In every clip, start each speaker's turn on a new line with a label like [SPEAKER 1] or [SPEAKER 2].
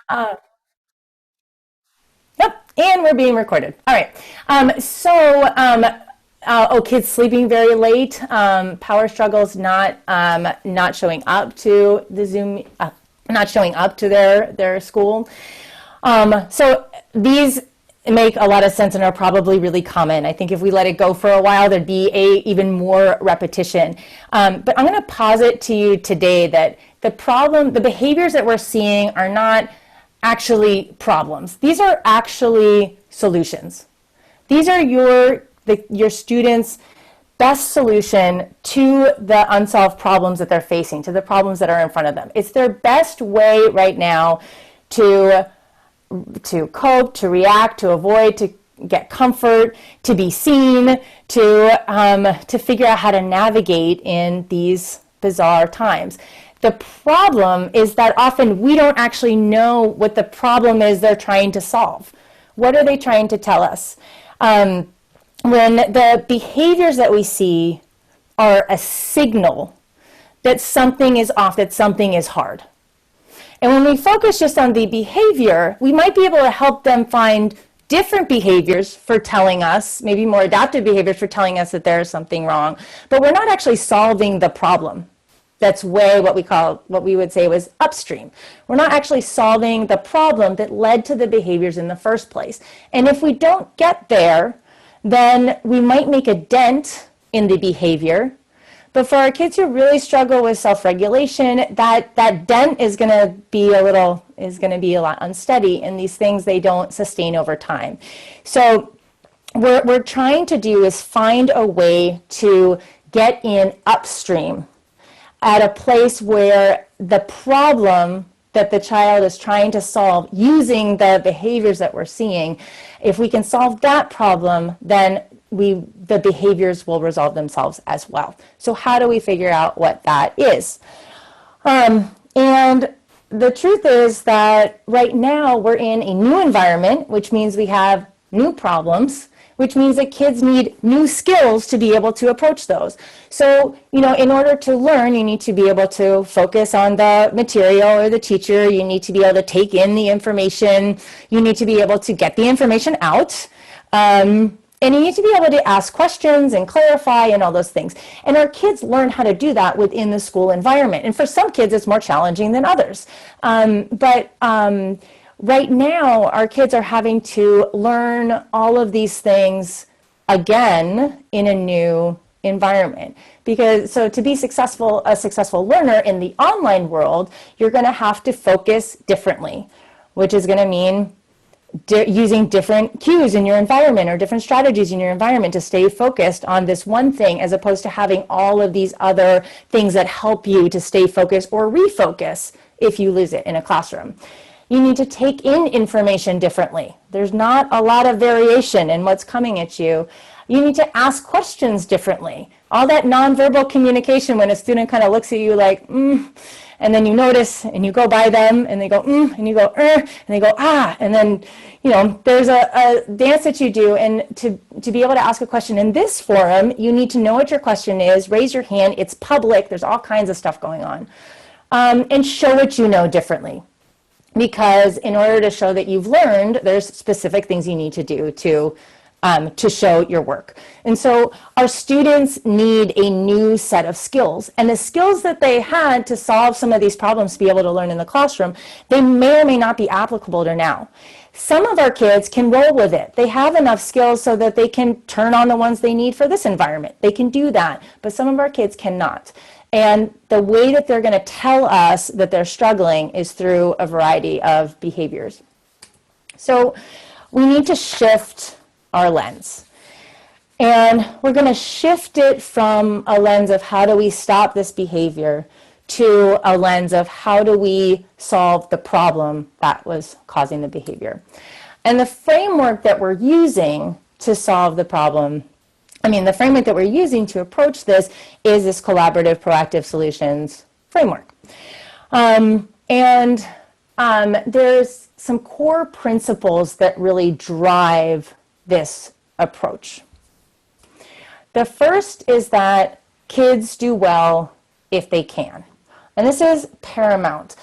[SPEAKER 1] Uh, yep, and we're being recorded. All right. Kids sleeping very late. Power struggles, not showing up to the Zoom, not showing up to their school. So these make a lot of sense and are probably really common. I think if we let it go for a while, there'd be even more repetition. But I'm going to posit to you today that the behaviors that we're seeing are not actually problems. These are actually solutions. These are your students' best solution to the unsolved problems that they're facing, to the problems that are in front of them. It's their best way right now to cope, to react, to avoid, to get comfort, to be seen, to figure out how to navigate in these bizarre times. The problem is that often we don't actually know what the problem is they're trying to solve. What are they trying to tell us? When the behaviors that we see are a signal that something is off, that something is hard. And when we focus just on the behavior, we might be able to help them find different behaviors for telling us, maybe more adaptive behaviors for telling us that there's something wrong. But we're not actually solving the problem. That's what we would say was upstream. We're not actually solving the problem that led to the behaviors in the first place. And if we don't get there, then we might make a dent in the behavior. But for our kids who really struggle with self-regulation, that dent is going to be a lot unsteady, and these things, they don't sustain over time. So what we're trying to do is find a way to get in upstream at a place where the problem that the child is trying to solve using the behaviors that we're seeing, if we can solve that problem, then the behaviors will resolve themselves as well. So how do we figure out what that is? And the truth is that right now we're in a new environment, which means we have new problems, which means that kids need new skills to be able to approach those. So, in order to learn, you need to be able to focus on the material or the teacher. You need to be able to take in the information. You need to be able to get the information out. And you need to be able to ask questions and clarify and all those things. And our kids learn how to do that within the school environment. And for some kids, it's more challenging than others. Right now, our kids are having to learn all of these things again in a new environment. So to be a successful learner in the online world, you're going to have to focus differently, which is going to mean using different cues in your environment or different strategies in your environment to stay focused on this one thing, as opposed to having all of these other things that help you to stay focused or refocus if you lose it in a classroom. You need to take in information differently. There's not a lot of variation in what's coming at you. You need to ask questions differently. All that nonverbal communication, when a student kind of looks at you like, and then you notice and you go by them and they go, and you go, and they go, and then, there's a dance that you do. And to be able to ask a question in this forum, you need to know what your question is, raise your hand, it's public, there's all kinds of stuff going on, and show what you know differently. Because in order to show that you've learned, there's specific things you need to do to show your work. And so our students need a new set of skills. And the skills that they had to solve some of these problems to be able to learn in the classroom, they may or may not be applicable to now. Some of our kids can roll with it. They have enough skills so that they can turn on the ones they need for this environment. They can do that. But some of our kids cannot. And the way that they're going to tell us that they're struggling is through a variety of behaviors. So we need to shift our lens. And we're going to shift it from a lens of how do we stop this behavior to a lens of how do we solve the problem that was causing the behavior. And the framework that we're using to solve the problem, the framework that we're using to approach this is this collaborative proactive solutions framework. There's some core principles that really drive this approach. The first is that kids do well if they can. And this is paramount.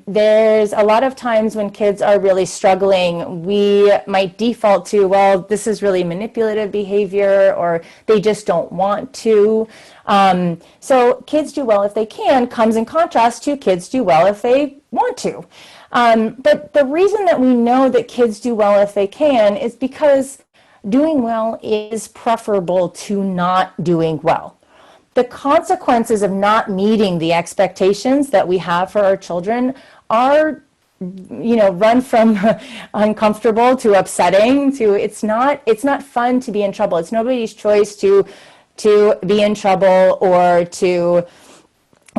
[SPEAKER 1] There's a lot of times when kids are really struggling, we might default to, well, this is really manipulative behavior, or they just don't want to. So kids do well if they can comes in contrast to kids do well if they want to. But the reason that we know that kids do well if they can is because doing well is preferable to not doing well. The consequences of not meeting the expectations that we have for our children are, run from uncomfortable to upsetting to it's not fun to be in trouble. It's nobody's choice to be in trouble, or to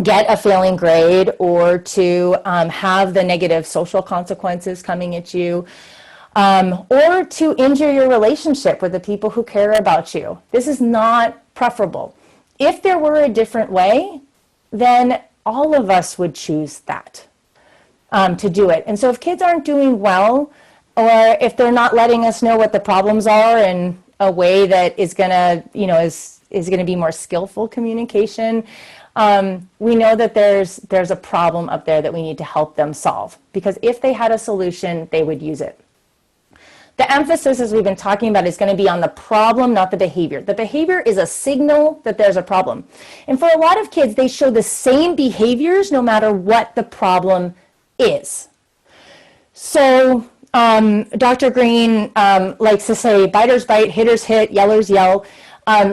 [SPEAKER 1] get a failing grade, or to have the negative social consequences coming at you, or to injure your relationship with the people who care about you. This is not preferable. If there were a different way, then all of us would choose that, to do it. And so if kids aren't doing well, or if they're not letting us know what the problems are in a way that is gonna, is gonna be more skillful communication, we know that there's a problem up there that we need to help them solve. Because if they had a solution, they would use it. The emphasis, as we've been talking about, is going to be on the problem, not the behavior. The behavior is a signal that there's a problem. And for a lot of kids, they show the same behaviors no matter what the problem is. So Dr. Green likes to say, biters bite, hitters hit, yellers yell.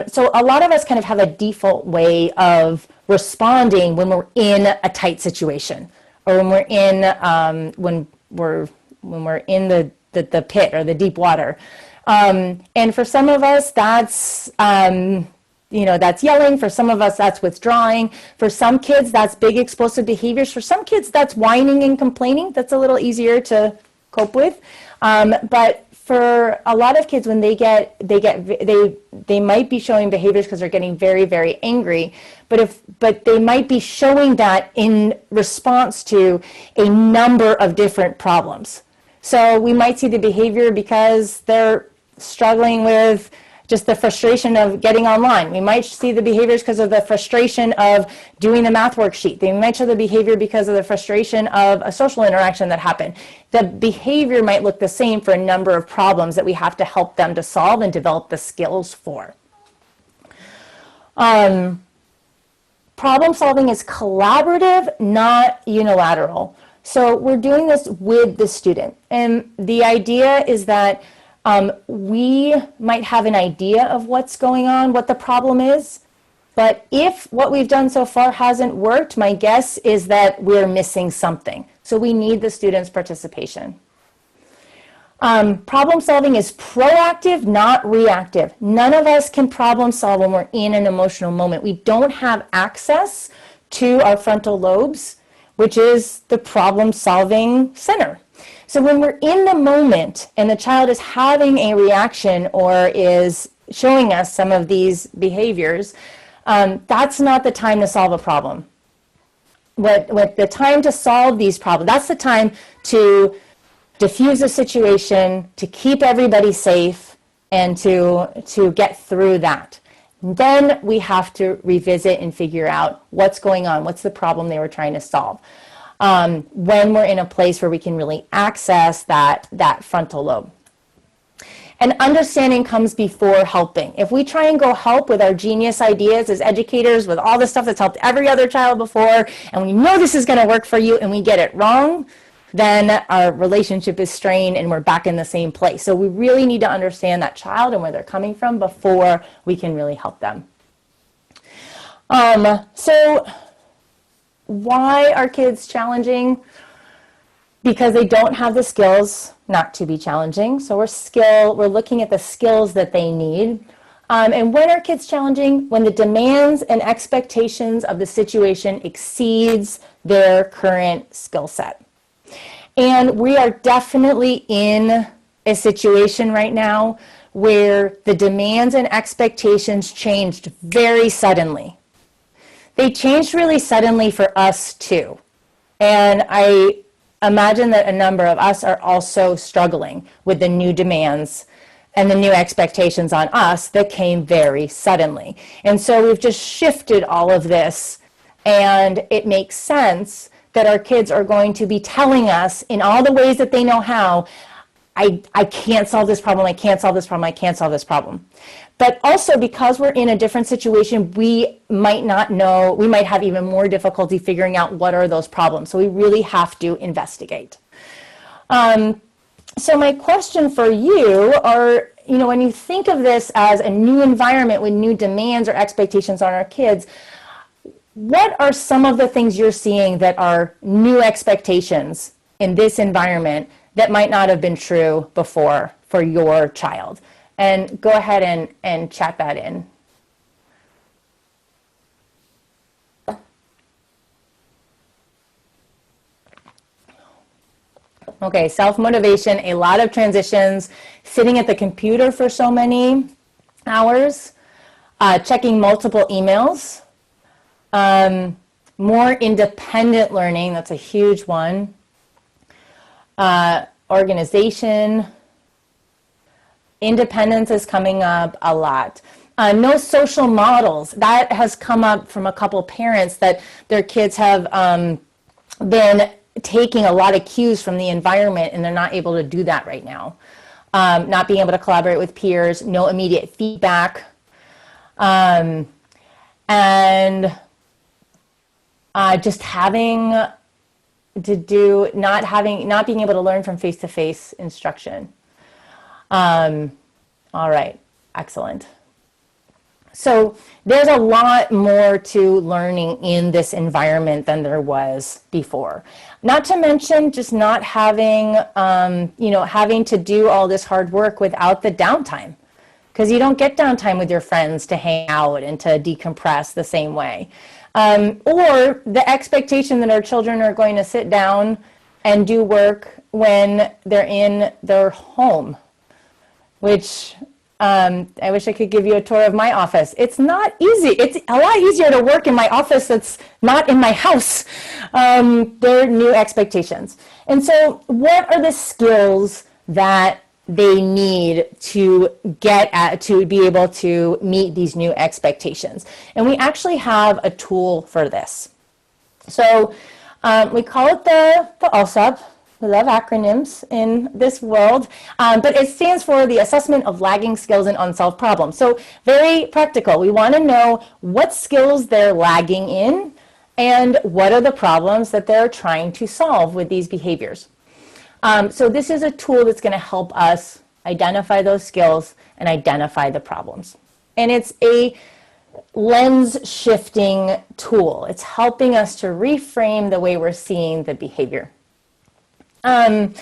[SPEAKER 1] So a lot of us kind of have a default way of responding when we're in a tight situation, or when we're in when we're in the pit or the deep water. And for some of us, that's, that's yelling. For some of us, that's withdrawing. For some kids, that's big explosive behaviors. For some kids, that's whining and complaining. That's a little easier to cope with. But for a lot of kids, when they might be showing behaviors because they're getting very, very angry, but they might be showing that in response to a number of different problems. So we might see the behavior because they're struggling with just the frustration of getting online. We might see the behaviors because of the frustration of doing the math worksheet. They might show the behavior because of the frustration of a social interaction that happened. The behavior might look the same for a number of problems that we have to help them to solve and develop the skills for. Problem solving is collaborative, not unilateral. So we're doing this with the student. And the idea is that we might have an idea of what's going on, what the problem is. But if what we've done so far hasn't worked, my guess is that we're missing something. So we need the student's participation. Problem solving is proactive, not reactive. None of us can problem solve when we're in an emotional moment. We don't have access to our frontal lobes, which is the problem-solving center. So when we're in the moment and the child is having a reaction or is showing us some of these behaviors, that's not the time to solve a problem. What the time to solve these problems, that's the time to diffuse a situation, to keep everybody safe, and to get through that. Then we have to revisit and figure out what's going on, what's the problem they were trying to solve. When we're in a place where we can really access that frontal lobe. And understanding comes before helping. If we try and go help with our genius ideas as educators, with all the stuff that's helped every other child before, and we know this is going to work for you, and we get it wrong, then our relationship is strained and we're back in the same place. So we really need to understand that child and where they're coming from before we can really help them. So why are kids challenging? Because they don't have the skills not to be challenging. So we're looking at the skills that they need. And when are kids challenging? When the demands and expectations of the situation exceeds their current skill set. And we are definitely in a situation right now where the demands and expectations changed very suddenly. They changed really suddenly for us too. And I imagine that a number of us are also struggling with the new demands and the new expectations on us that came very suddenly. And so we've just shifted all of this And it makes sense that our kids are going to be telling us in all the ways that they know how, I can't solve this problem, I can't solve this problem, I can't solve this problem. But also because we're in a different situation, we might not know, we might have even more difficulty figuring out what are those problems. So we really have to investigate. So my question for you are, when you think of this as a new environment with new demands or expectations on our kids, what are some of the things you're seeing that are new expectations in this environment that might not have been true before for your child? And go ahead and chat that in. Okay, self-motivation, a lot of transitions, sitting at the computer for so many hours, checking multiple emails, more independent learning, that's a huge one, organization, independence is coming up a lot. No social models, that has come up from a couple parents that their kids have been taking a lot of cues from the environment and they're not able to do that right now. Not being able to collaborate with peers, no immediate feedback, and just having to do, not being able to learn from face-to-face instruction. All right, excellent. So there's a lot more to learning in this environment than there was before. Not to mention just not having, having to do all this hard work without the downtime, because you don't get downtime with your friends to hang out and to decompress the same way. Or the expectation that our children are going to sit down and do work when they're in their home, which I wish I could give you a tour of my office. It's not easy. It's a lot easier to work in my office that's not in my house. There are new expectations. And so what are the skills that they need to get at to be able to meet these new expectations? And we actually have a tool for this. So we call it the ALSUP. We love acronyms in this world, but it stands for the Assessment of Lagging Skills in Unsolved Problems. So very practical. We want to know what skills they're lagging in and what are the problems that they're trying to solve with these behaviors. So this is a tool that's going to help us identify those skills and identify the problems. And it's a lens shifting tool. It's helping us to reframe the way we're seeing the behavior. And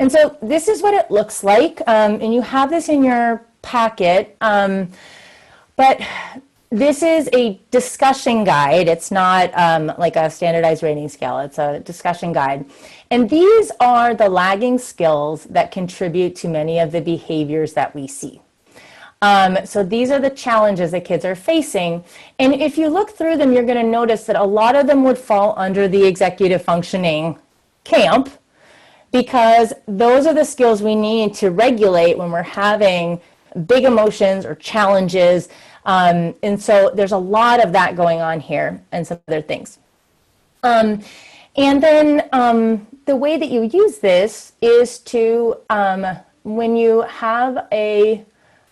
[SPEAKER 1] so this is what it looks like, and you have this in your packet, but this is a discussion guide. It's not like a standardized rating scale. It's a discussion guide. And these are the lagging skills that contribute to many of the behaviors that we see. So these are the challenges that kids are facing. And if you look through them, you're going to notice that a lot of them would fall under the executive functioning camp, because those are the skills we need to regulate when we're having big emotions or challenges. And so there's a lot of that going on here and some other things. And then the way that you use this is to, when you have a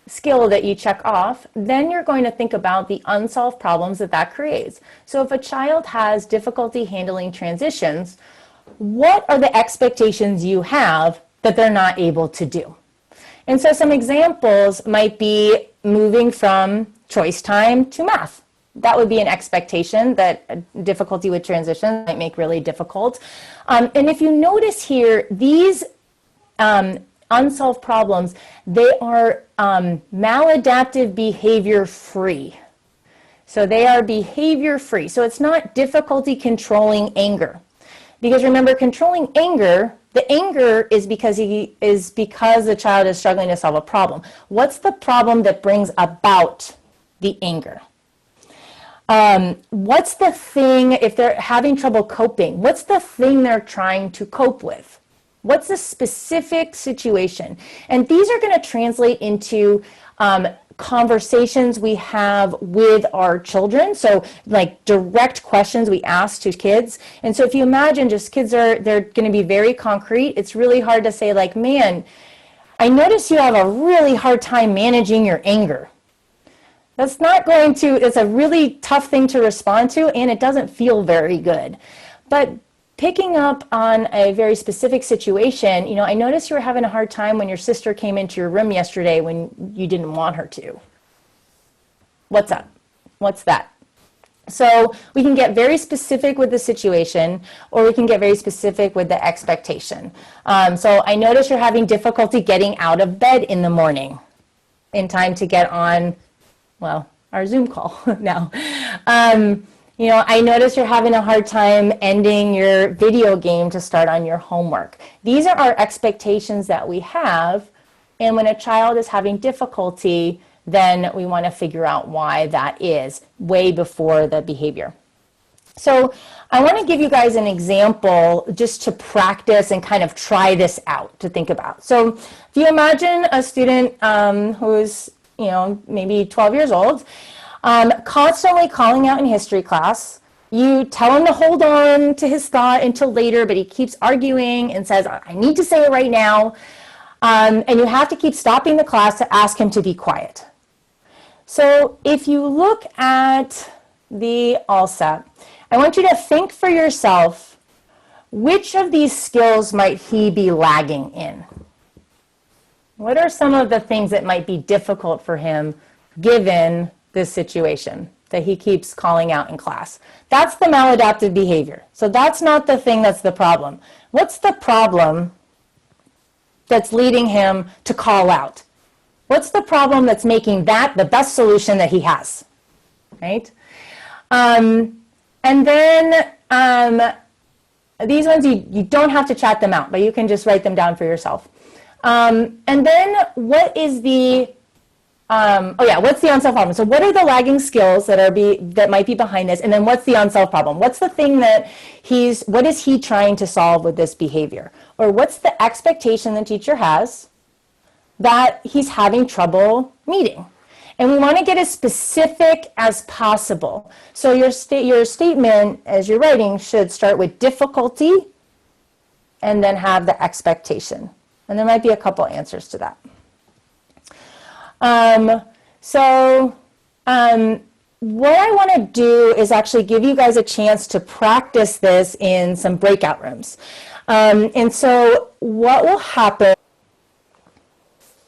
[SPEAKER 1] skill that you check off, then you're going to think about the unsolved problems that that creates. So if a child has difficulty handling transitions, what are the expectations you have that they're not able to do? And so some examples might be moving from choice time to math. That would be an expectation that difficulty with transition might make really difficult. And if you notice here, these unsolved problems, they are maladaptive behavior free. So they are behavior free. So it's not difficulty controlling anger. Because remember, controlling anger, the anger is because the child is struggling to solve a problem. What's the problem that brings about the anger? What's the thing, if they're having trouble coping, what's the thing they're trying to cope with? What's the specific situation? And these are going to translate into conversations we have with our children. So like direct questions we ask to kids. And so if you imagine just kids they're going to be very concrete. It's really hard to say like, man, I notice you have a really hard time managing your anger. That's not going to, it's a really tough thing to respond to, and it doesn't feel very good. But picking up on a very specific situation, you know, I noticed you were having a hard time when your sister came into your room yesterday when you didn't want her to. What's up? What's that? So we can get very specific with the situation, or we can get very specific with the expectation. So I notice you're having difficulty getting out of bed in the morning in time to get on, well, our Zoom call now. You know, I notice you're having a hard time ending your video game to start on your homework. These are our expectations that we have, and when a child is having difficulty, then we want to figure out why that is way before the behavior. So I want to give you guys an example just to practice and kind of try this out to think about. So if you imagine a student who's, you know, maybe 12 years old, constantly calling out in history class. You tell him to hold on to his thought until later, but he keeps arguing and says, I need to say it right now. And you have to keep stopping the class to ask him to be quiet. So if you look at the LSAT, I want you to think for yourself, which of these skills might he be lagging in? What are some of the things that might be difficult for him given this situation that he keeps calling out in class? That's the maladaptive behavior. So that's not the thing that's the problem. What's the problem that's leading him to call out? What's the problem that's making that the best solution that he has, right? And then these ones, you don't have to chat them out, but you can just write them down for yourself. And then what is the what's the unsolved problem? So what are the lagging skills that might be behind this? And then what's the unsolved problem? What's the thing that what is he trying to solve with this behavior? Or what's the expectation the teacher has that he's having trouble meeting? And we want to get as specific as possible. So your statement, as you're writing, should start with difficulty and then have the expectation. And there might be a couple answers to that. What I want to do is actually give you guys a chance to practice this in some breakout rooms. And so what will happen?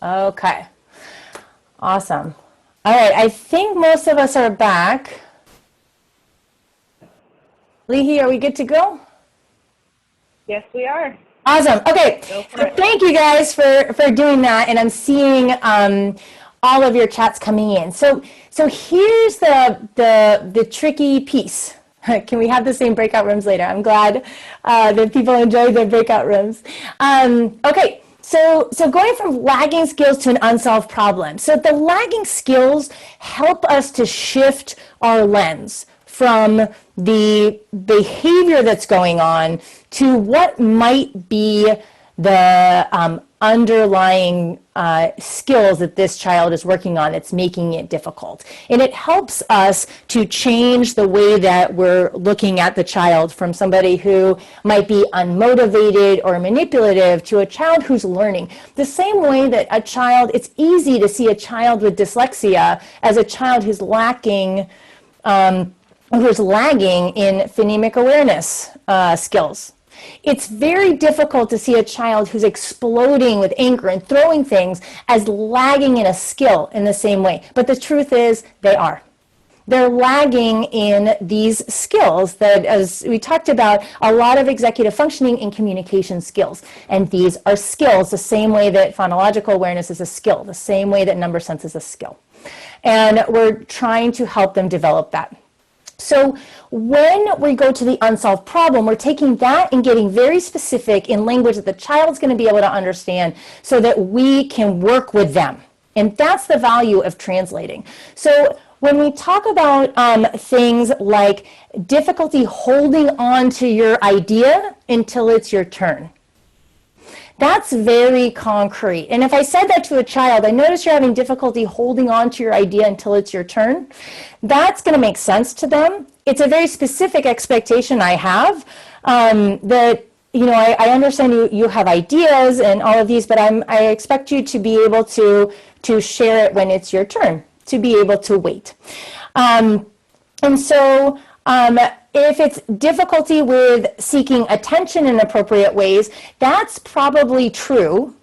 [SPEAKER 1] Okay, awesome. All right, I think most of us are back. Leahy, are we good to go?
[SPEAKER 2] Yes, we are.
[SPEAKER 1] Awesome. Okay. So thank you guys for doing that, and I'm seeing all of your chats coming in. So here's the tricky piece. Can we have the same breakout rooms later? I'm glad that people enjoyed their breakout rooms. Okay. So going from lagging skills to an unsolved problem. So the lagging skills help us to shift our lens from the behavior that's going on to what might be the underlying skills that this child is working on that's making it difficult. And it helps us to change the way that we're looking at the child from somebody who might be unmotivated or manipulative to a child who's learning. The same way that a child, it's easy to see a child with dyslexia as a child who's lagging in phonemic awareness skills. It's very difficult to see a child who's exploding with anger and throwing things as lagging in a skill in the same way. But the truth is, they are. They're lagging in these skills that, as we talked about, a lot of executive functioning and communication skills. And these are skills the same way that phonological awareness is a skill, the same way that number sense is a skill. And we're trying to help them develop that. So when we go to the unsolved problem, we're taking that and getting very specific in language that the child's going to be able to understand so that we can work with them. And that's the value of translating. So when we talk about things like difficulty holding on to your idea until it's your turn, That's very concrete. And if I said that to a child, I notice you're having difficulty holding on to your idea until it's your turn, that's going to make sense to them. It's a very specific expectation I have, that, you know, I understand you have ideas and all of these, but I expect you to be able to share it when it's your turn, to be able to wait. And so if it's difficulty with seeking attention in appropriate ways, that's probably true.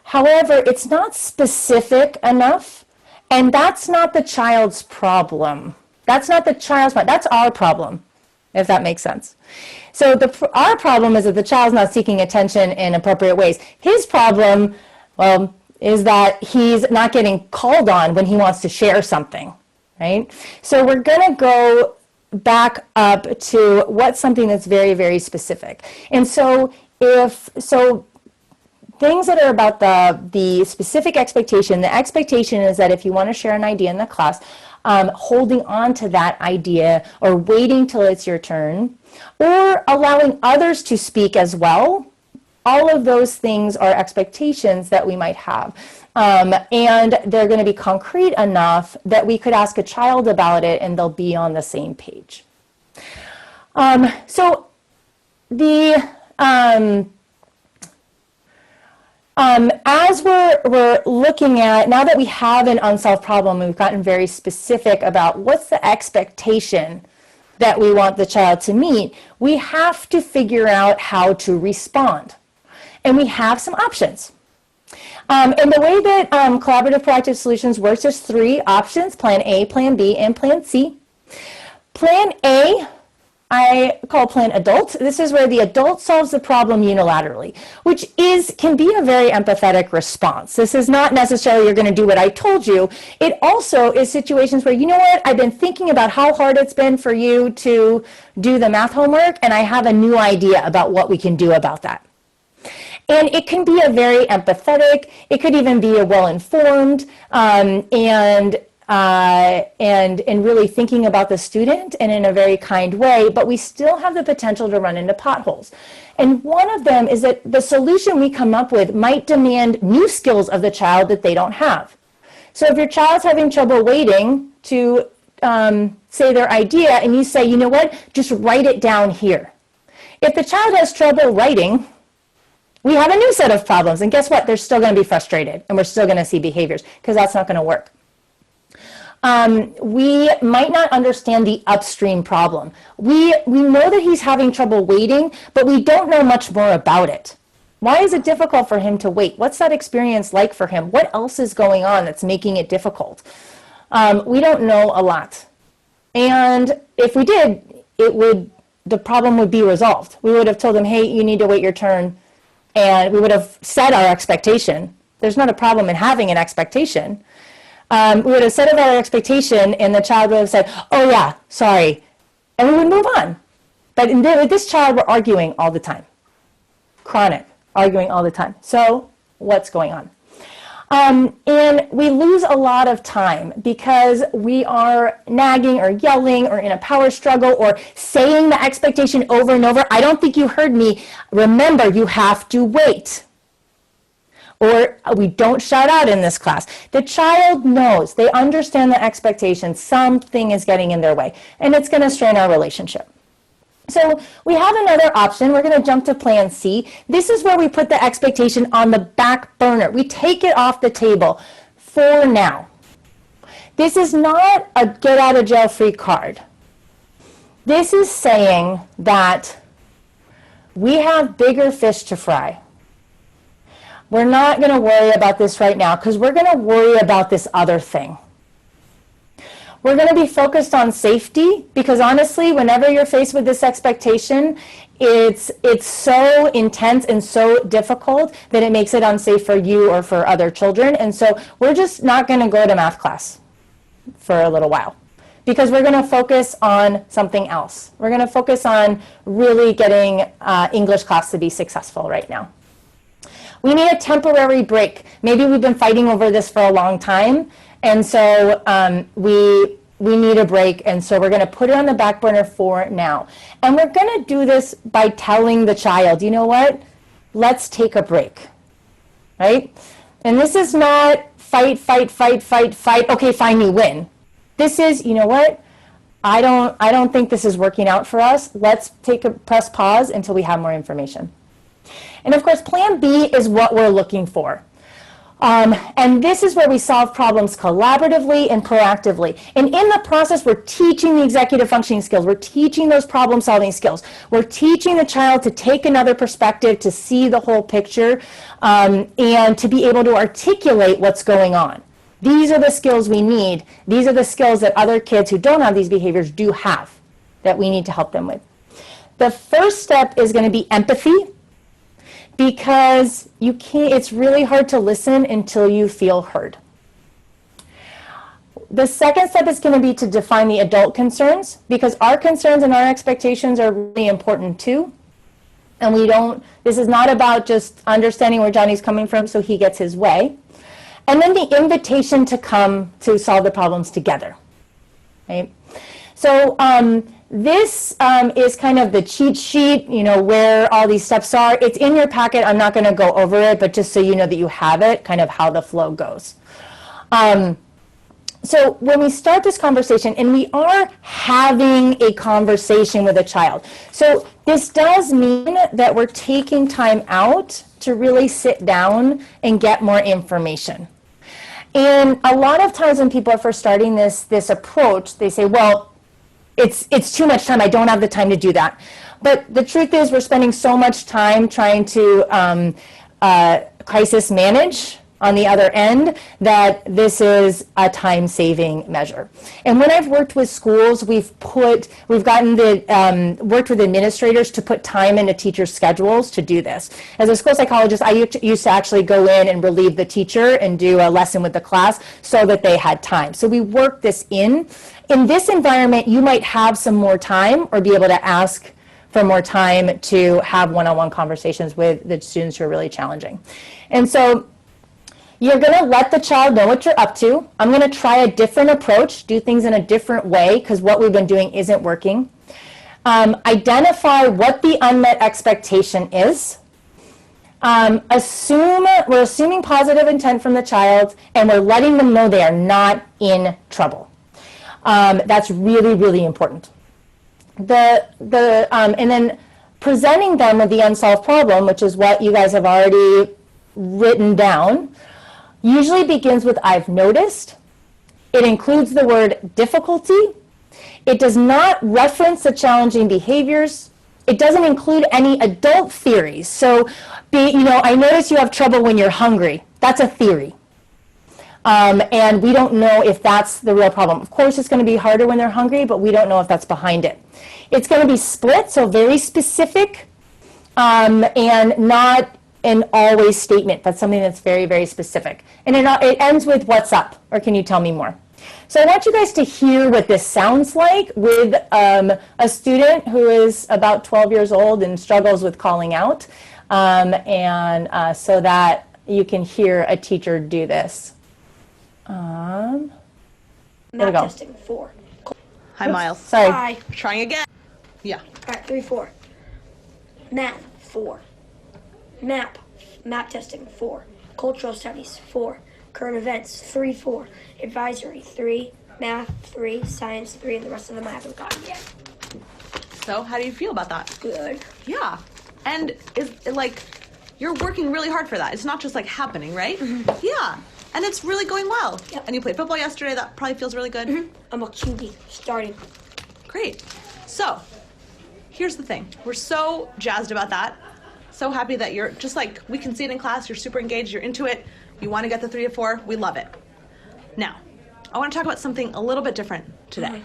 [SPEAKER 1] However, it's not specific enough, and that's not the child's problem. That's not the child's problem. That's our problem, if that makes sense. So our problem is that the child's not seeking attention in appropriate ways. His problem, well, is that he's not getting called on when he wants to share something, right? So we're going to go back up to what's something that's very, very specific. And so things that are about the specific expectation, the expectation is that if you want to share an idea in the class, holding on to that idea or waiting till it's your turn or allowing others to speak as well, all of those things are expectations that we might have. And they're going to be concrete enough that we could ask a child about it and they'll be on the same page. So as we're looking at, now that we have an unsolved problem, we've gotten very specific about what's the expectation that we want the child to meet, we have to figure out how to respond. And we have some options. And the way that collaborative proactive solutions works, there's 3 options: Plan A, Plan B, and Plan C. Plan A, I call Plan Adult. This is where the adult solves the problem unilaterally, which can be a very empathetic response. This is not necessarily you're going to do what I told you. It also is situations where, you know what, I've been thinking about how hard it's been for you to do the math homework, and I have a new idea about what we can do about that. And it can be a very empathetic, it could even be a well-informed, and really thinking about the student and in a very kind way, but we still have the potential to run into potholes. And one of them is that the solution we come up with might demand new skills of the child that they don't have. So if your child's having trouble waiting to say their idea and you say, you know what, just write it down here. If the child has trouble writing, we have a new set of problems, and guess what? They're still going to be frustrated, and we're still going to see behaviors, because that's not going to work. We might not understand the upstream problem. We know that he's having trouble waiting, but we don't know much more about it. Why is it difficult for him to wait? What's that experience like for him? What else is going on that's making it difficult? We don't know a lot. And if we did, the problem would be resolved. We would have told him, hey, you need to wait your turn. And we would have set our expectation. There's not a problem in having an expectation. We would have set our expectation, and the child would have said, oh yeah, sorry. And we would move on. But with this child, we're arguing all the time. Chronic, arguing all the time. So what's going on? And we lose a lot of time because we are nagging or yelling or in a power struggle or saying the expectation over and over. I don't think you heard me. Remember, you have to wait. Or we don't shout out in this class. The child knows, they understand the expectation. Something is getting in their way, and it's going to strain our relationship. So we have another option. We're going to jump to Plan C. This is where we put the expectation on the back burner. We take it off the table for now. This is not a get out of jail free card. This is saying that we have bigger fish to fry. We're not going to worry about this right now because we're going to worry about this other thing. We're going to be focused on safety because honestly, whenever you're faced with this expectation, it's so intense and so difficult that it makes it unsafe for you or for other children. And so we're just not going to go to math class for a little while because we're going to focus on something else. We're going to focus on really getting English class to be successful right now. We need a temporary break. Maybe we've been fighting over this for a long time. And so we need a break, and so we're going to put it on the back burner for now. And we're going to do this by telling the child, you know what? let's take a break, right? And this is not fight, fight, fight, fight, fight, okay, fine, you win. This is, you know what? I don't think this is working out for us. Let's press pause until we have more information. And of course, plan B is what we're looking for. And this is where we solve problems collaboratively and proactively. And in the process, we're teaching the executive functioning skills. We're teaching those problem solving skills. We're teaching the child to take another perspective, to see the whole picture, and to be able to articulate what's going on. These are the skills we need. These are the skills that other kids who don't have these behaviors do have, that we need to help them with. The first step is going to be empathy, because it's really hard to listen until you feel heard. The second step is going to be to define the adult concerns, because our concerns and our expectations are really important too. And this is not about just understanding where Johnny's coming from so he gets his way. And then the invitation to come to solve the problems together, right? So this is kind of the cheat sheet, where all these steps are. It's in your packet. I'm not going to go over it, but just so you know that you have it, kind of how the flow goes. So when we start this conversation, and we are having a conversation with a child, so this does mean that we're taking time out to really sit down and get more information. And a lot of times when people are first starting this approach, they say, well, it's too much time. I don't have the time to do that. But the truth is, we're spending so much time trying to crisis manage on the other end that this is a time-saving measure. And when I've worked with schools, we've worked with administrators to put time into teachers' schedules to do this. As a school psychologist, I used to actually go in and relieve the teacher and do a lesson with the class so that they had time. So we work this in. In this environment, you might have some more time or be able to ask for more time to have one-on-one conversations with the students who are really challenging. And so you're going to let the child know what you're up to. I'm going to try a different approach, do things in a different way because what we've been doing isn't working. Identify what the unmet expectation is. We're assuming positive intent from the child, and we're letting them know they are not in trouble. That's really, really important. And then presenting them with the unsolved problem, which is what you guys have already written down, usually begins with "I've noticed." It includes the word difficulty. It does not reference the challenging behaviors. It doesn't include any adult theories. So, I notice you have trouble when you're hungry. That's a theory. And we don't know if that's the real problem. Of course, it's going to be harder when they're hungry, but we don't know if that's behind it. It's going to be split, so very specific, and not an always statement, but something that's very, very specific. And it ends with "What's up?" or "Can you tell me more?" So I want you guys to hear what this sounds like with a student who is about 12 years old and struggles with calling out, so that you can hear a teacher do this.
[SPEAKER 3] Math testing 4.
[SPEAKER 4] Hi, Miles.
[SPEAKER 1] Sorry.
[SPEAKER 3] Hi.
[SPEAKER 4] Trying again. Yeah.
[SPEAKER 3] All right, 3, 4. Math 4. Map testing 4. Cultural studies 4. Current events 3, 4. Advisory 3. Math 3. Science 3, and the rest of them I haven't gotten yet.
[SPEAKER 4] So, how do you feel about that?
[SPEAKER 3] Good.
[SPEAKER 4] Yeah. And you're working really hard for that. It's not just happening, right?
[SPEAKER 3] Mm-hmm.
[SPEAKER 4] Yeah. And it's really going well.
[SPEAKER 3] Yep.
[SPEAKER 4] And you played football yesterday. That probably feels really good.
[SPEAKER 3] Mm-hmm. I'm a QB starting.
[SPEAKER 4] Great. So, here's the thing. We're so jazzed about that. So happy that you're just we can see it in class. You're super engaged. You're into it. You want to get the 3 to 4. We love it. Now, I want to talk about something a little bit different today.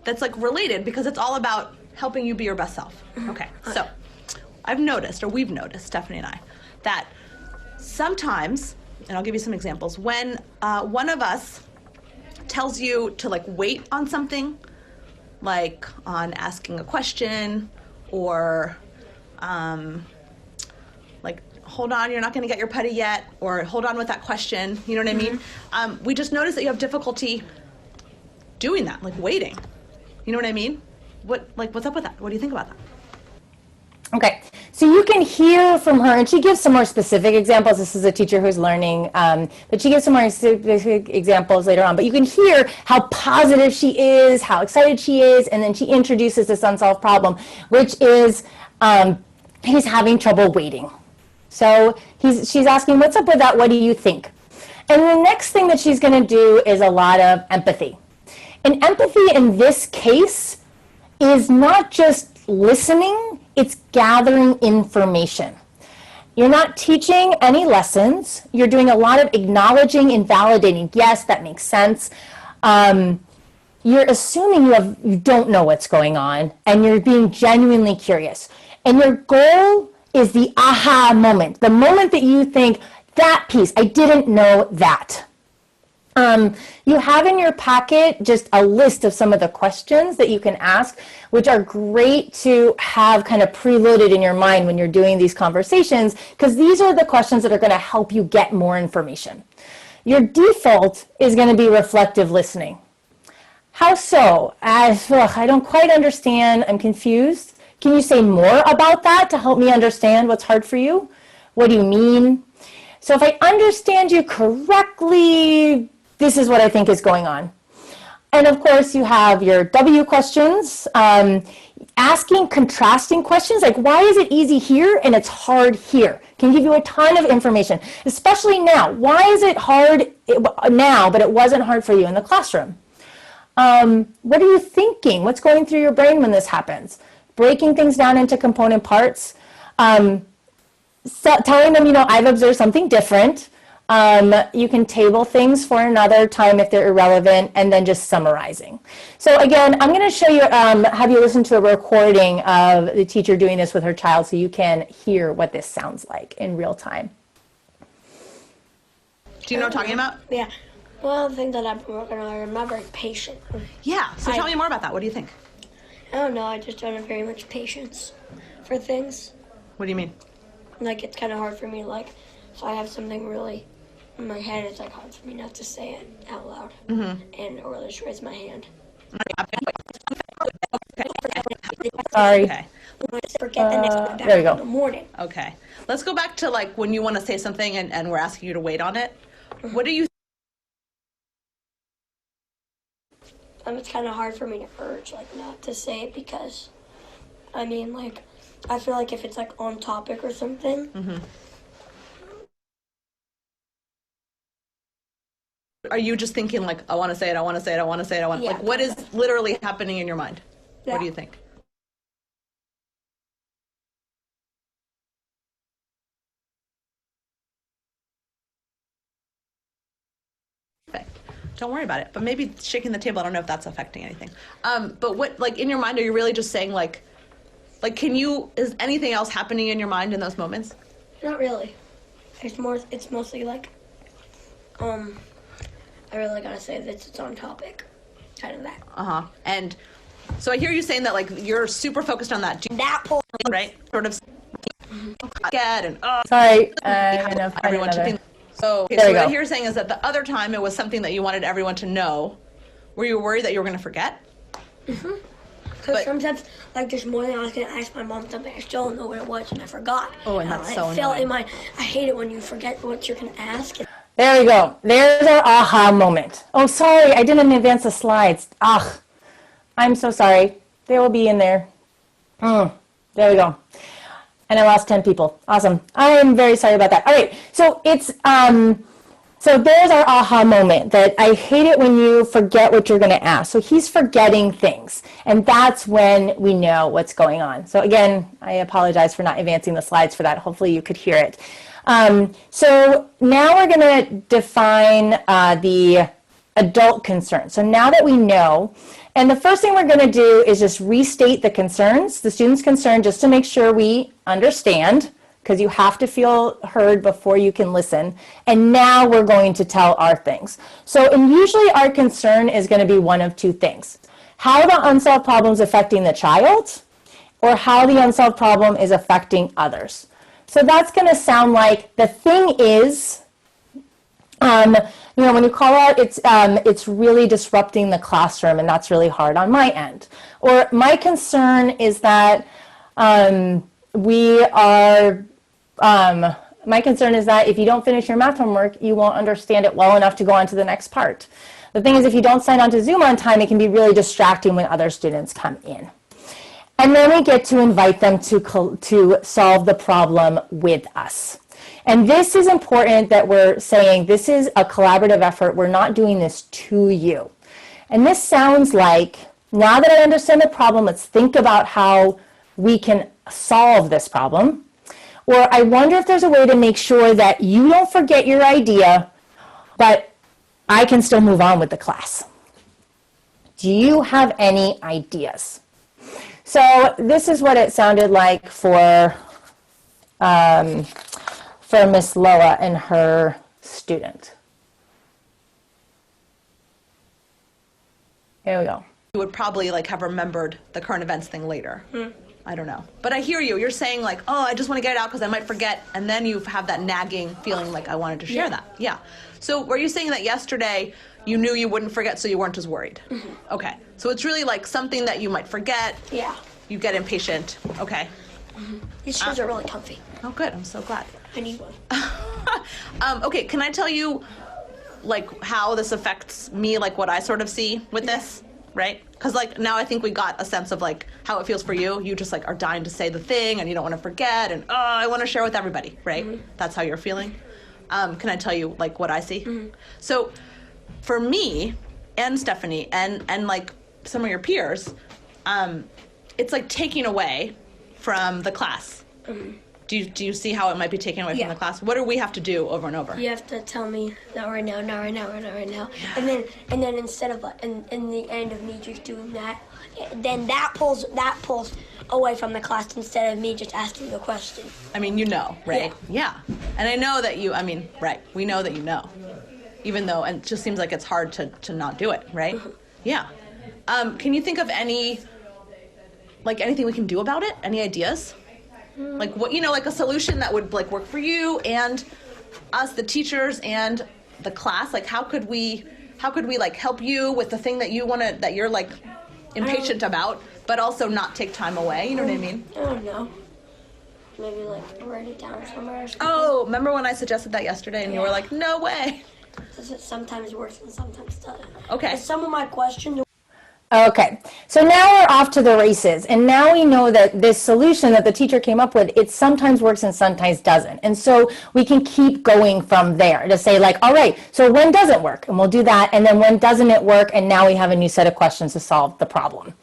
[SPEAKER 4] That's related because it's all about helping you be your best self. Okay. So, we've noticed, Stephanie and I, that sometimes, and I'll give you some examples, when one of us tells you to wait on something, on asking a question, or hold on, you're not going to get your putty yet, or hold on with that question, you know what I mean? We just notice that you have difficulty doing that, waiting. You know what I mean? What's up with that? What do you think about that?
[SPEAKER 1] Okay, So you can hear from her, and she gives some more specific examples. This is a teacher who's learning, but she gives some more specific examples later on. But you can hear how positive she is, how excited she is, and then she introduces this unsolved problem, which is he's having trouble waiting. So she's asking, what's up with that? What do you think? And the next thing that she's going to do is a lot of empathy. And empathy in this case is not just listening, it's gathering information. You're not teaching any lessons. You're doing a lot of acknowledging and validating. Yes, that makes sense. You're assuming you don't know what's going on, and you're being genuinely curious. And your goal is the aha moment, the moment that you think, that piece, I didn't know that. You have in your packet just a list of some of the questions that you can ask, which are great to have kind of preloaded in your mind when you're doing these conversations, because these are the questions that are going to help you get more information. Your default is going to be reflective listening. How so? I don't quite understand. I'm confused. Can you say more about that to help me understand what's hard for you? What do you mean? So if I understand you correctly, this is what I think is going on. And of course, you have your W questions, asking contrasting questions like, why is it easy here and it's hard here? Can give you a ton of information, especially now. Why is it hard now, but it wasn't hard for you in the classroom? What are you thinking? What's going through your brain when this happens? Breaking things down into component parts. So telling them, I've observed something different. You can table things for another time if they're irrelevant, and then just summarizing. So again, I'm going to show you, have you listen to a recording of the teacher doing this with her child so you can hear what this sounds like in real time.
[SPEAKER 4] Do you know what I'm talking about?
[SPEAKER 3] Yeah. One of the things that I've been working on, I'm not very patient.
[SPEAKER 4] Yeah, so tell me more about that. What do you think?
[SPEAKER 3] I don't know, I just don't have very much patience for things.
[SPEAKER 4] What do you mean?
[SPEAKER 3] Like, it's kind of hard for me, so I have something really in my head, it's hard for me not to say it out loud. And or just raise my hand.
[SPEAKER 1] Sorry.
[SPEAKER 4] Okay.
[SPEAKER 3] I just forget the next one
[SPEAKER 1] There you go.
[SPEAKER 3] in the morning.
[SPEAKER 4] Okay. Let's go back to when you want to say something and we're asking you to wait on it. What do you
[SPEAKER 3] It's kind of hard for me to urge, not to say it because, I feel like if it's, on topic or something.
[SPEAKER 4] Are you just thinking, I want to say it, I want to say it, I want to say it, I want
[SPEAKER 3] Yeah.
[SPEAKER 4] what is literally happening in your mind?
[SPEAKER 3] Yeah.
[SPEAKER 4] What do you think? Okay. Don't worry about it. But maybe shaking the table, I don't know if that's affecting anything. But what, in your mind, are you really just saying, is anything else happening in your mind in those moments?
[SPEAKER 3] Not really. It's mostly I really gotta say that it's on topic. Kind of that.
[SPEAKER 4] Uh-huh. And so I hear you saying that, you're super focused on that.
[SPEAKER 3] That point.
[SPEAKER 4] Right? Sort of get and,
[SPEAKER 1] Sorry,
[SPEAKER 4] everyone to think. So,
[SPEAKER 1] There you
[SPEAKER 4] what I
[SPEAKER 1] go.
[SPEAKER 4] hear saying is that the other time it was something that you wanted everyone to know. Were you worried that you were going to forget?
[SPEAKER 3] Because
[SPEAKER 4] But-
[SPEAKER 3] sometimes, this morning I was gonna ask my mom something, I still don't know what it was, and I forgot.
[SPEAKER 4] Oh, and that's so
[SPEAKER 3] It felt
[SPEAKER 4] annoying.
[SPEAKER 3] in my. I hate it when you forget what you're gonna ask.
[SPEAKER 1] There we go. There's our aha moment. Oh, sorry, I didn't advance the slides. I'm so sorry. They will be in there. There we go. And I lost 10 people. Awesome. I am very sorry about that. All right, so it's so there's our aha moment, that I hate it when you forget what you're going to ask. So he's forgetting things, and that's when we know what's going on. So again, I apologize for not advancing the slides for that. Hopefully you could hear it. So now we're going to define the adult concern. So now that we know, and the first thing we're going to do is just restate the concerns, the student's concern, just to make sure we understand, because you have to feel heard before you can listen. And now we're going to tell our things. So, and usually our concern is going to be one of two things: how the unsolved problem is affecting the child, or how the unsolved problem is affecting others. So that's going to sound like, the thing is, when you call out, it's really disrupting the classroom, and that's really hard on my end. Or my concern is that we are, my concern is that if you don't finish your math homework, you won't understand it well enough to go on to the next part. The thing is, if you don't sign on to Zoom on time, it can be really distracting when other students come in. And then we get to invite them to solve the problem with us. And this is important that we're saying this is a collaborative effort. We're not doing this to you. And this sounds like, now that I understand the problem, let's think about how we can solve this problem. Or I wonder if there's a way to make sure that you don't forget your idea, but I can still move on with the class. Do you have any ideas? So this is what it sounded like for Miss Loa and her student. Here we go.
[SPEAKER 4] You would probably like have remembered the current events thing later. I don't know. But I hear you. You're saying like, oh, I just want to get it out because I might forget. And then you have that nagging feeling like I wanted to share that. Yeah. So were you saying that yesterday you knew you wouldn't forget, so you weren't as worried? Okay. So it's really like something that you might forget.
[SPEAKER 3] Yeah.
[SPEAKER 4] You get impatient. Okay.
[SPEAKER 3] These shoes are really comfy.
[SPEAKER 4] Oh, good. I'm so glad.
[SPEAKER 3] I need one.
[SPEAKER 4] Okay. Can I tell you like how this affects me, like what I sort of see with this? Right? Because like now I think we got a sense of like how it feels for you. You just like are dying to say the thing and you don't want to forget and I want to share with everybody, right? That's how you're feeling. Can I tell you like what I see? So for me and Stephanie and like some of your peers, it's like taking away from the class. Do you see how it might be taken away from the class? What do we have to do over and over?
[SPEAKER 3] You have to tell me not right now, not right now, not right now, and then instead of in the end of me just doing that, then that pulls away from the class instead of me just asking the question.
[SPEAKER 4] I mean, you know, right? Yeah. And I know that you. I mean, right? We know that you know, even though and it just seems like it's hard to not do it, right? Yeah. Can you think of anything we can do about it? Any ideas? Like what, like a solution that would like work for you and us, the teachers and the class. Like how could we like help you with the thing that you're like impatient about, but also not take time away? You know what I mean?
[SPEAKER 3] I don't know. Maybe like write it down somewhere or something.
[SPEAKER 4] Oh, remember when I suggested that yesterday and you were like, no way.
[SPEAKER 3] Because it sometimes works and sometimes doesn't.
[SPEAKER 4] Okay.
[SPEAKER 3] Some of my questions.
[SPEAKER 1] Okay, so now we're off to the races, and now we know that this solution that the teacher came up with, it sometimes works and sometimes doesn't. And so we can keep going from there to say like, all right, so when does it work? And we'll do that, and then when doesn't it work? And now we have a new set of questions to solve the problem.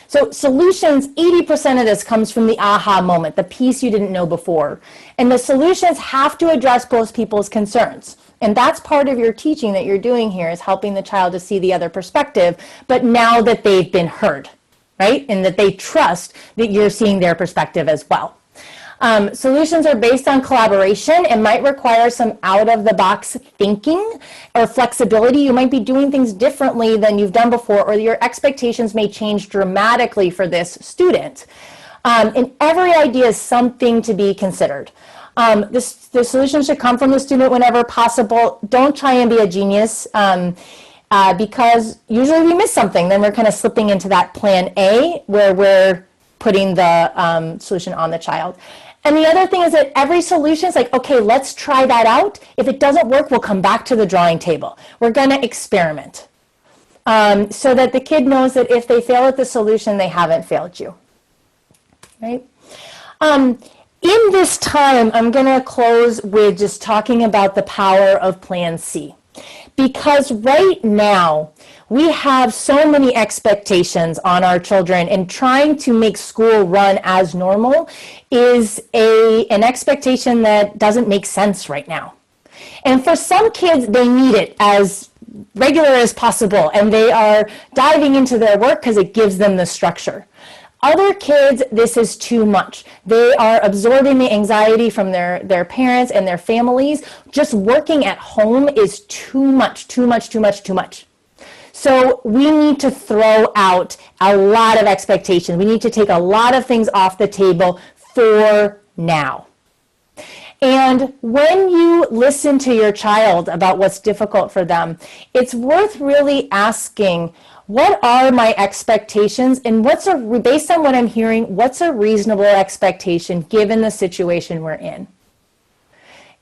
[SPEAKER 1] So solutions, 80% of this comes from the aha moment, the piece you didn't know before. And the solutions have to address both people's concerns. And that's part of your teaching that you're doing here, is helping the child to see the other perspective, but now that they've been heard, right? And that they trust that you're seeing their perspective as well. Solutions are based on collaboration and might require some out-of-the-box thinking or flexibility. You might be doing things differently than you've done before, or your expectations may change dramatically for this student. And every idea is something to be considered. The solution should come from the student whenever possible. Don't try and be a genius because usually we miss something. Then we're kind of slipping into that plan A where we're putting the solution on the child. And the other thing is that every solution is like, okay, let's try that out. If it doesn't work, we'll come back to the drawing table. We're going to experiment so that the kid knows that if they fail at the solution, they haven't failed you. Right? In this time, I'm going to close with just talking about the power of Plan C. Because right now, we have so many expectations on our children, and trying to make school run as normal is an expectation that doesn't make sense right now. And for some kids, they need it as regular as possible, and they are diving into their work because it gives them the structure. Other kids, this is too much. They are absorbing the anxiety from their parents and their families. Just working at home is too much, too much, too much, too much. So we need to throw out a lot of expectations. We need to take a lot of things off the table for now. And when you listen to your child about what's difficult for them, it's worth really asking, what are my expectations, and based on what I'm hearing, what's a reasonable expectation given the situation we're in?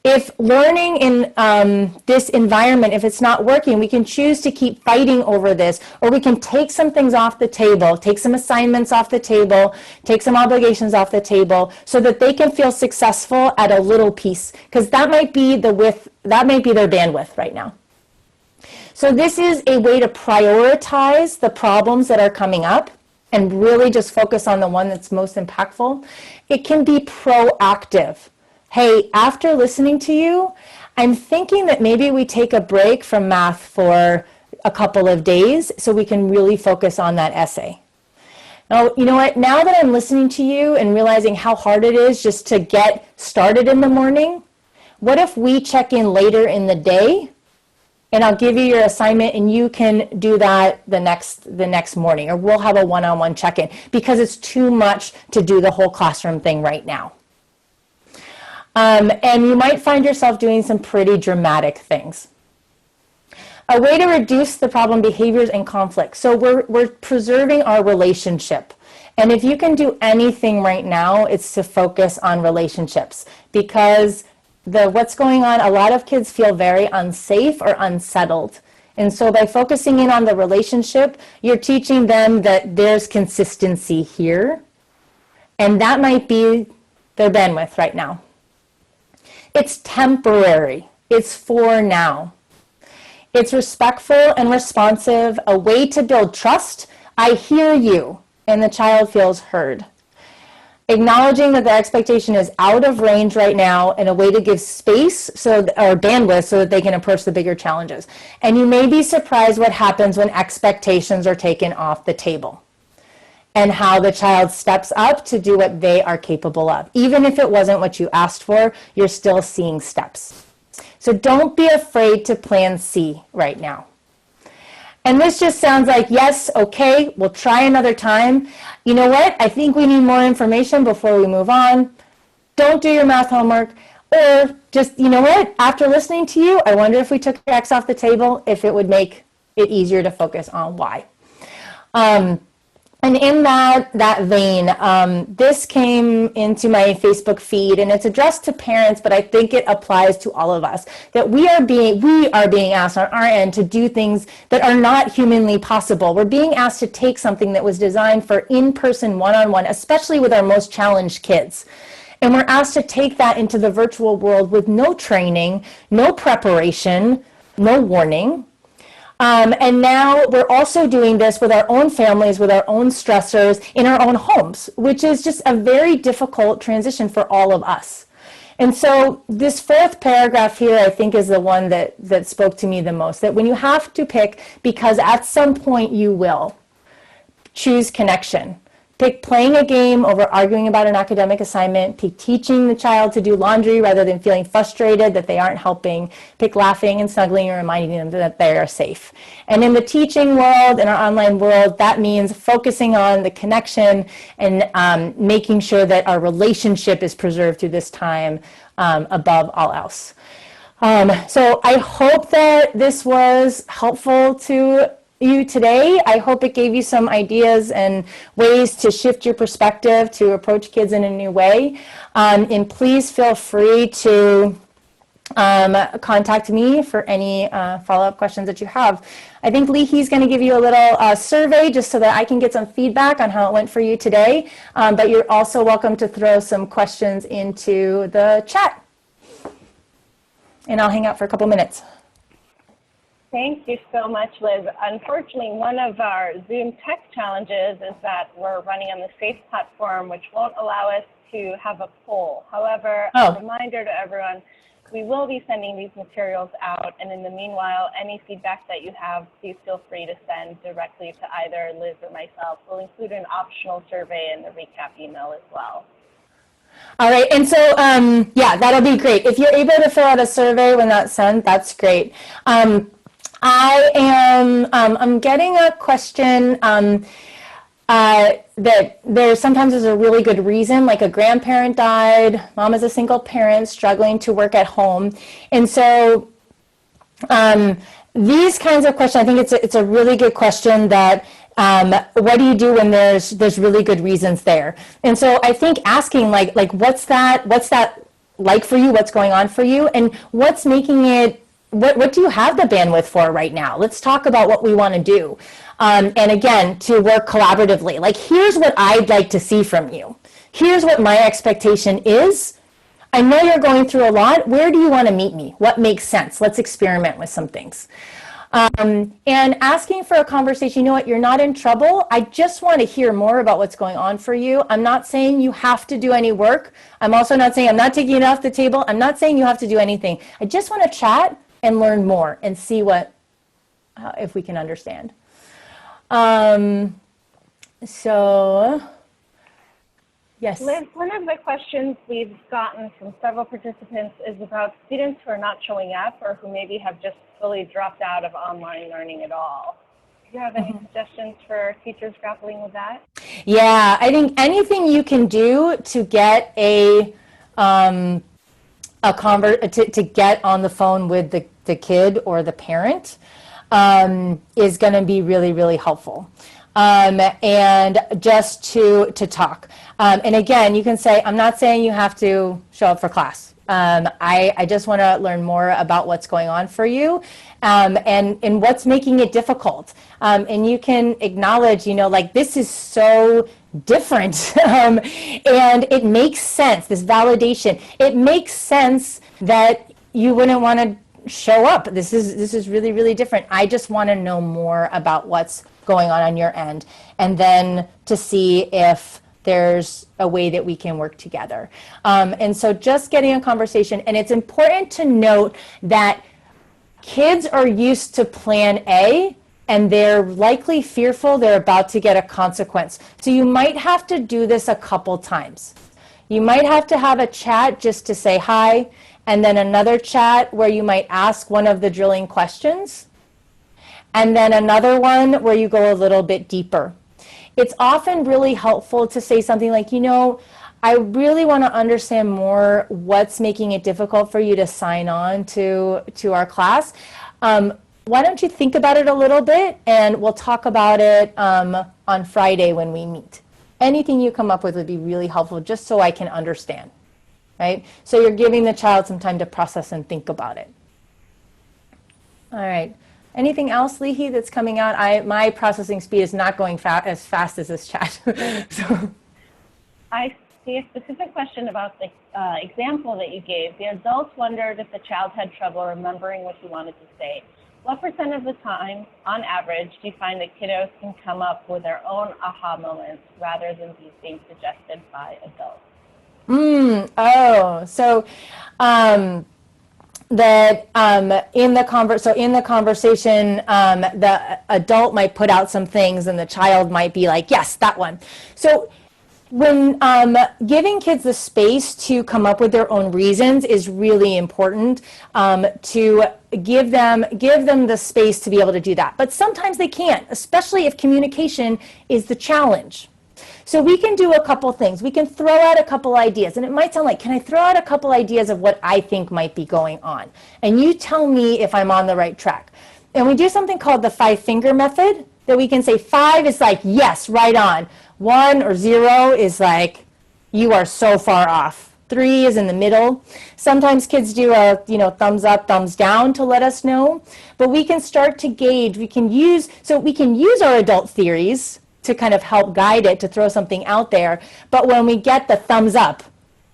[SPEAKER 1] If learning in this environment, if it's not working, we can choose to keep fighting over this, or we can take some things off the table, take some assignments off the table, take some obligations off the table, so that they can feel successful at a little piece, because that might be their bandwidth right now. So this is a way to prioritize the problems that are coming up and really just focus on the one that's most impactful. It can be proactive. Hey, after listening to you, I'm thinking that maybe we take a break from math for a couple of days so we can really focus on that essay. Now, you know what? Now that I'm listening to you and realizing how hard it is just to get started in the morning, what if we check in later in the day, and I'll give you your assignment and you can do that the next morning, or we'll have a one-on-one check-in, because it's too much to do the whole classroom thing right now. And you might find yourself doing some pretty dramatic things. A way to reduce the problem behaviors and conflict. So we're preserving our relationship. And if you can do anything right now, it's to focus on relationships, because what's going on, a lot of kids feel very unsafe or unsettled. And so by focusing in on the relationship, you're teaching them that there's consistency here. And that might be their bandwidth right now. It's temporary. It's for now. It's respectful and responsive, a way to build trust. I hear you, and the child feels heard. Acknowledging that the expectation is out of range right now, and a way to give space or bandwidth so that they can approach the bigger challenges. And you may be surprised what happens when expectations are taken off the table, and how the child steps up to do what they are capable of. Even if it wasn't what you asked for, you're still seeing steps. So don't be afraid to plan C right now. And this just sounds like, yes, okay, we'll try another time. You know what? I think we need more information before we move on. Don't do your math homework. Or just, you know what? After listening to you, I wonder if we took X off the table, if it would make it easier to focus on Y. And in that vein, this came into my Facebook feed, and it's addressed to parents, but I think it applies to all of us, that we are being asked on our end to do things that are not humanly possible. We're being asked to take something that was designed for in-person, one-on-one, especially with our most challenged kids. And we're asked to take that into the virtual world with no training, no preparation, no warning. And now we're also doing this with our own families, with our own stressors, in our own homes, which is just a very difficult transition for all of us. And so this fourth paragraph here, I think, is the one that spoke to me the most, that when you have to pick, because at some point you will, choose connection. Pick playing a game over arguing about an academic assignment. Pick teaching the child to do laundry rather than feeling frustrated that they aren't helping. Pick laughing and snuggling and reminding them that they are safe. And in the teaching world, in our online world, that means focusing on the connection and making sure that our relationship is preserved through this time above all else. So I hope that this was helpful to you today. I hope it gave you some ideas and ways to shift your perspective to approach kids in a new way. And please feel free to contact me for any follow-up questions that you have. I think Leahy's going to give you a little survey just so that I can get some feedback on how it went for you today. But you're also welcome to throw some questions into the chat. And I'll hang out for a couple minutes.
[SPEAKER 2] Thank you so much, Liz. Unfortunately, one of our Zoom tech challenges is that we're running on the SAFE platform, which won't allow us to have a poll. However, a reminder to everyone, we will be sending these materials out, and in the meanwhile, any feedback that you have, please feel free to send directly to either Liz or myself. We'll include an optional survey in the recap email as well.
[SPEAKER 1] All right, and so, yeah, that'll be great. If you're able to fill out a survey when that's sent, that's great. I'm getting a question that there sometimes is a really good reason, like a grandparent died, mom is a single parent struggling to work at home. And so These kinds of questions, I think it's a really good question that what do you do when there's really good reasons there? And so I think asking like what's that like for you? What's going on for you? And what's making it, what do you have the bandwidth for right now? Let's talk about what we want to do. And again, to work collaboratively. Like, here's what I'd like to see from you. Here's what my expectation is. I know you're going through a lot. Where do you want to meet me? What makes sense? Let's experiment with some things. And asking for a conversation, you know what, you're not in trouble. I just want to hear more about what's going on for you. I'm not saying you have to do any work. I'm also not saying, I'm not taking it off the table. I'm not saying you have to do anything. I just want to chat and learn more and see if we can understand. So, yes.
[SPEAKER 2] Liz, one of the questions we've gotten from several participants is about students who are not showing up or who maybe have just fully dropped out of online learning at all. Do you have any suggestions for teachers grappling with that?
[SPEAKER 1] Yeah, I think anything you can do to get to get on the phone with the kid or the parent is going to be really, really helpful. And just to talk. And again, you can say, I'm not saying you have to show up for class. I just want to learn more about what's going on for you and what's making it difficult. And you can acknowledge, like, this is so different. And it makes sense, this validation. It makes sense that you wouldn't want to show up. This is really, really different. I just want to know more about what's going on your end, and then to see if there's a way that we can work together. And so just getting a conversation, and it's important to note that kids are used to plan A, and they're likely fearful they're about to get a consequence. So you might have to do this a couple times. You might have to have a chat just to say hi, and then another chat where you might ask one of the drilling questions, and then another one where you go a little bit deeper. It's often really helpful to say something like, I really want to understand more what's making it difficult for you to sign on to our class. Why don't you think about it a little bit, and we'll talk about it on Friday when we meet. Anything you come up with would be really helpful, just so I can understand, right? So you're giving the child some time to process and think about it. All right. Anything else, Lihi, that's coming out? My processing speed is not going as fast as this chat. So.
[SPEAKER 2] I see a specific question about the example that you gave. The adults wondered if the child had trouble remembering what he wanted to say. What % of the time, on average, do you find that kiddos can come up with their own aha moments rather than these being suggested by adults?
[SPEAKER 1] So that in the conversation, the adult might put out some things and the child might be like, yes, that one. So when giving kids the space to come up with their own reasons is really important, to give them the space to be able to do that. But sometimes they can't, especially if communication is the challenge. So we can do a couple things. We can throw out a couple ideas, and it might sound like, can I throw out a couple ideas of what I think might be going on? And you tell me if I'm on the right track. And we do something called the 5-finger method, that we can say 5 is like, yes, right on. 1 or 0 is like, you are so far off. 3 is in the middle. Sometimes kids do a thumbs up, thumbs down to let us know. But we can start to gauge. We can use our adult theories to kind of help guide it, to throw something out there. But when we get the thumbs up,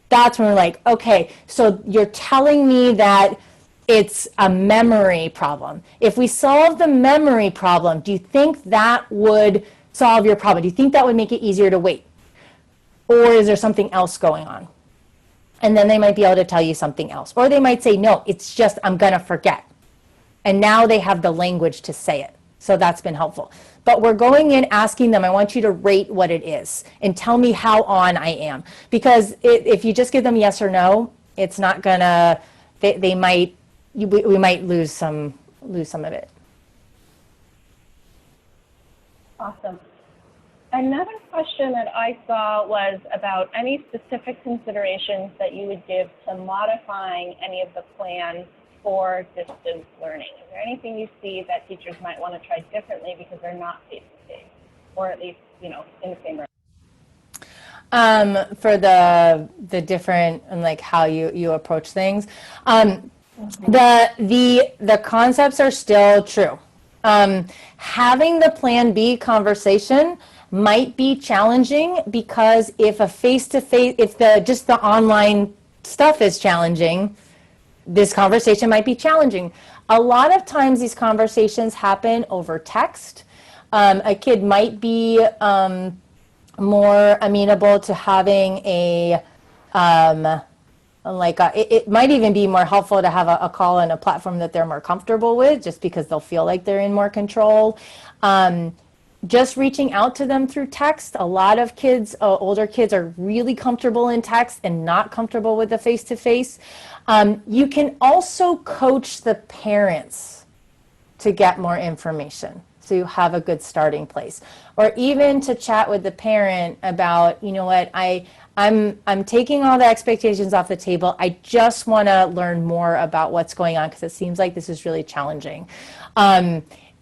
[SPEAKER 1] that's when we're like, okay, so you're telling me that it's a memory problem. If we solve the memory problem, do you think that would solve your problem? Do you think that would make it easier to wait? Or is there something else going on? And then they might be able to tell you something else. Or they might say, no, it's just I'm going to forget. And now they have the language to say it. So that's been helpful. But we're going in asking them, I want you to rate what it is and tell me how on I am. Because if you just give them yes or no, it's not going to, we might lose some of it.
[SPEAKER 2] Awesome. Another question that I saw was about any specific considerations that you would give to modifying any of the plans for distance learning? Is there anything you see that teachers might want to try differently because they're not face-to-face, or at least, in the same room?
[SPEAKER 1] For the different and like how you approach things, the concepts are still true. Having the plan B conversation might be challenging because if a face-to-face, if just the online stuff is challenging, this conversation might be challenging. A lot of times these conversations happen over text. A kid might be more amenable to having it might even be more helpful to have a call on a platform that they're more comfortable with, just because they'll feel like they're in more control. Just reaching out to them through text. A lot of kids, older kids, are really comfortable in text and not comfortable with the face-to-face. You can also coach the parents to get more information, so you have a good starting place. Or even to chat with the parent about, you know what, I'm taking all the expectations off the table. I just want to learn more about what's going on because it seems like this is really challenging.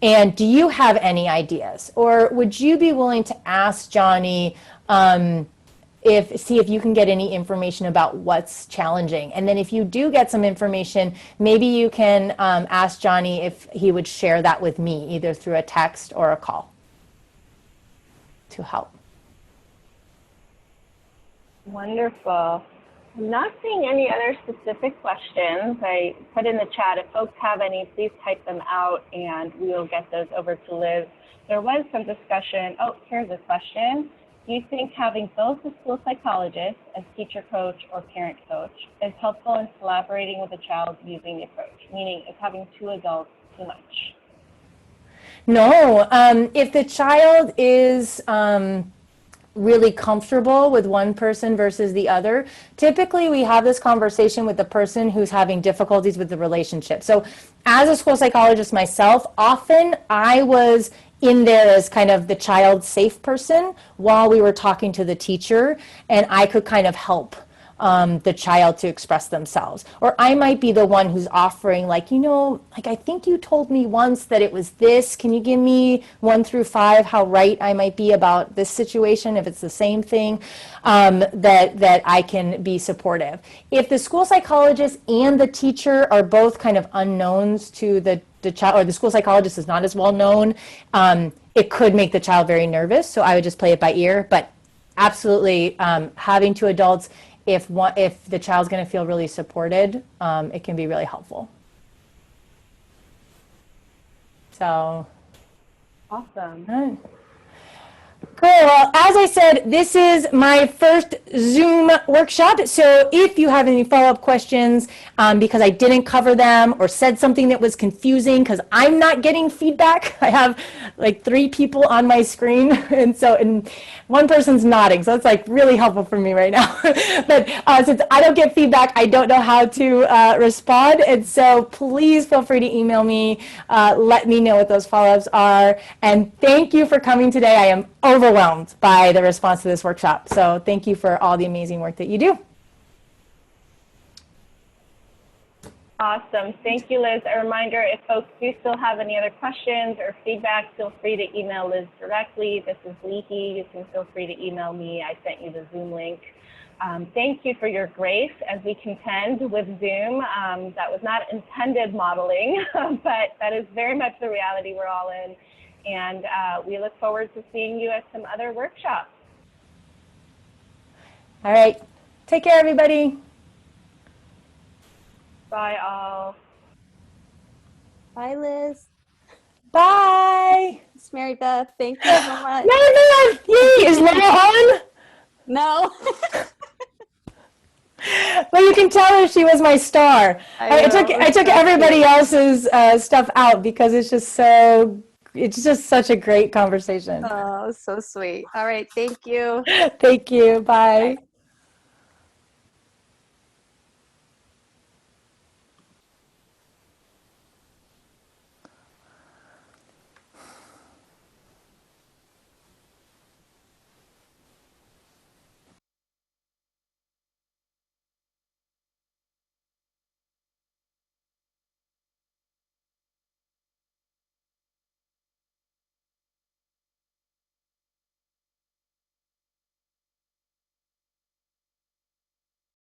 [SPEAKER 1] And do you have any ideas? Or would you be willing to ask Johnny, see if you can get any information about what's challenging? And then if you do get some information, maybe you can ask Johnny if he would share that with me, either through a text or a call, to help.
[SPEAKER 2] Wonderful. I'm not seeing any other specific questions. I put in the chat, if folks have any, please type them out and we will get those over to Liz. There was some discussion. Oh, here's a question. Do you think having both a school psychologist as teacher coach or parent coach is helpful in collaborating with a child using the approach? Meaning, is having two adults too much?
[SPEAKER 1] No. If the child is really comfortable with one person versus the other, typically we have this conversation with the person who's having difficulties with the relationship. So as a school psychologist myself, often I was in there as kind of the child's safe person while we were talking to the teacher, and I could kind of help the child to express themselves. Or I might be the one who's offering, like, I think you told me once that it was this. Can you give me 1 through 5 how right I might be about this situation, if it's the same thing, that I can be supportive. If the school psychologist and the teacher are both kind of unknowns to the child, or the school psychologist is not as well known, it could make the child very nervous. So I would just play it by ear. But absolutely, having two adults, if the child's going to feel really supported, it can be really helpful. So,
[SPEAKER 2] awesome.
[SPEAKER 1] All right. Cool. Well, as I said, this is my first Zoom workshop. So if you have any follow-up questions because I didn't cover them or said something that was confusing, because I'm not getting feedback. I have like 3 people on my screen, and one person's nodding, so it's like really helpful for me right now. But since I don't get feedback, I don't know how to respond. And so please feel free to email me. Let me know what those follow-ups are. And thank you for coming today. I am overwhelmed by the response to this workshop. So thank you for all the amazing work that you do.
[SPEAKER 2] Awesome. Thank you, Liz. A reminder, if folks do still have any other questions or feedback, feel free to email Liz directly. This is Leahy. You can feel free to email me. I sent you the Zoom link. Thank you for your grace as we contend with Zoom. That was not intended modeling, but that is very much the reality we're all in. And we look forward to seeing you at some other workshops.
[SPEAKER 1] All right. Take care, everybody.
[SPEAKER 2] Bye, all.
[SPEAKER 5] Bye, Liz.
[SPEAKER 1] Bye.
[SPEAKER 5] It's Mary Beth. Thank you so much.
[SPEAKER 1] No. Yay. Is Laura on?
[SPEAKER 5] No.
[SPEAKER 1] Well, you can tell her she was my star. I took everybody else's stuff out because it's just such a great conversation.
[SPEAKER 5] Oh, so sweet. All right. Thank you.
[SPEAKER 1] Thank you. Bye.
[SPEAKER 5] Bye.